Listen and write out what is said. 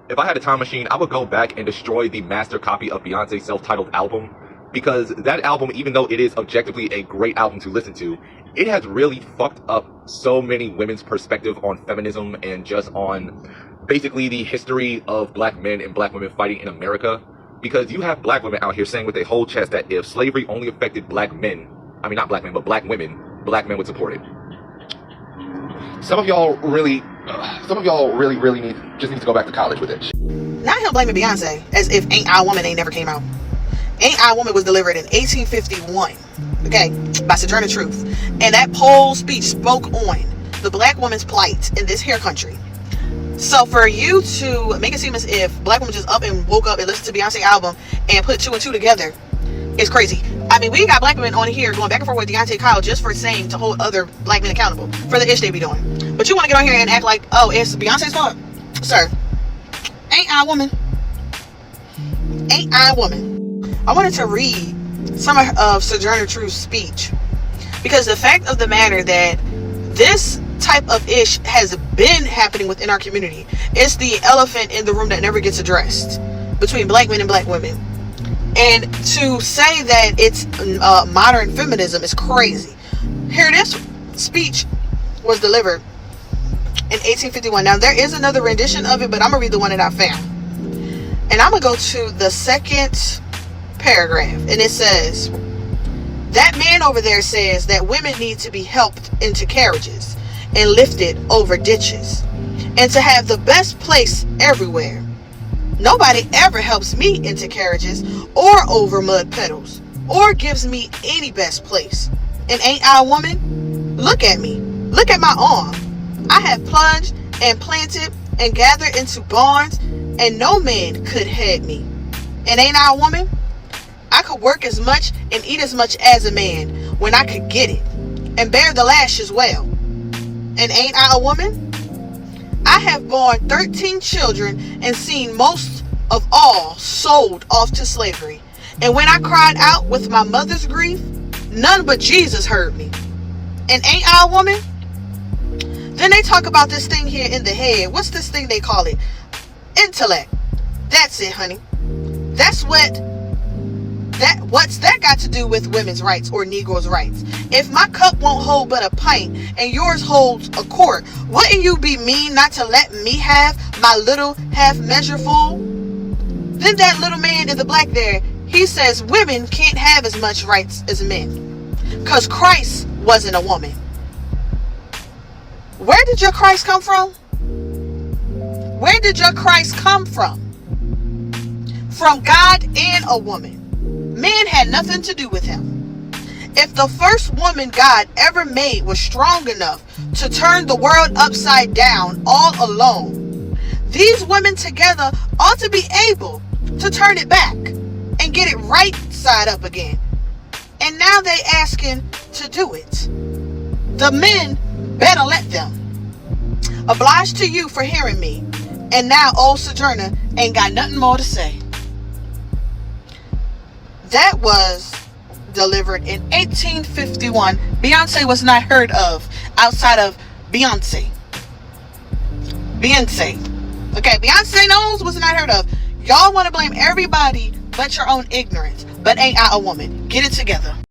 if I had a time machine, I would go back and destroy the master copy of Beyonce's self-titled album, because that album, even though it is objectively a great album to listen to, it has really fucked up so many women's perspective on feminism and just on basically the history of black men and black women fighting in America. Because you have black women out here saying with their whole chest that if slavery only affected black men, I mean not black men, but black women, black men would support it. Some of y'all really need to go back to college with it. Now him blaming Beyonce as if Ain't I a Woman ain't never came out. Ain't I a Woman was delivered in 1851, okay, by Sojourner Truth. And that Pole speech spoke on the black woman's plight in this here country. So for you to make it seem as if black women just up and woke up and listened to Beyonce album and put two and two together is crazy. I mean, we got black women on here going back and forth with Deontay Kyle just for saying to hold other black men accountable for the ish they be doing. But you want to get on here and act like, oh, it's Beyonce's fault? Sir, ain't I a woman? Ain't I a woman? I wanted to read some of Sojourner Truth's speech, because the fact of the matter that this type of ish has been happening within our community. It's the elephant in the room that never gets addressed between black men and black women. And to say that it's modern feminism is crazy. Here, this speech was delivered in 1851. Now, there is another rendition of it, but I'm going to read the one that I found. And I'm going to go to the second paragraph. And it says, that man over there says that women need to be helped into carriages and lifted over ditches, and to have the best place everywhere. Nobody ever helps me into carriages or over mud puddles or gives me any best place. And ain't I a woman? Look at me. Look at my arm. I have plunged and planted and gathered into barns, and no man could head me. And ain't I a woman? I could work as much and eat as much as a man when I could get it, and bear the lash as well. And ain't I a woman? I have borne 13 children and seen most of all sold off to slavery. And when I cried out with my mother's grief, none but Jesus heard me. And ain't I a woman? Then they talk about this thing here in the head. What's this thing they call it? Intellect. That's it, honey. What's that got to do with women's rights or Negroes' rights? If my cup won't hold but a pint and yours holds a quart, wouldn't you be mean not to let me have my little half measure full? Then that little man in the black there, he says women can't have as much rights as men, because Christ wasn't a woman. Where did your Christ come from? Where did your Christ come from? From God and a woman. Men had nothing to do with him. If the first woman God ever made was strong enough to turn the world upside down all alone, these women together ought to be able to turn it back and get it right side up again. And now they asking to do it. The men better let them. Obliged to you for hearing me. And now old Sojourner ain't got nothing more to say. That was delivered in 1851. Beyonce was not heard of outside of Beyonce. Okay, Beyonce knows was not heard of. Y'all want to blame everybody but your own ignorance. But ain't I a woman? Get it together.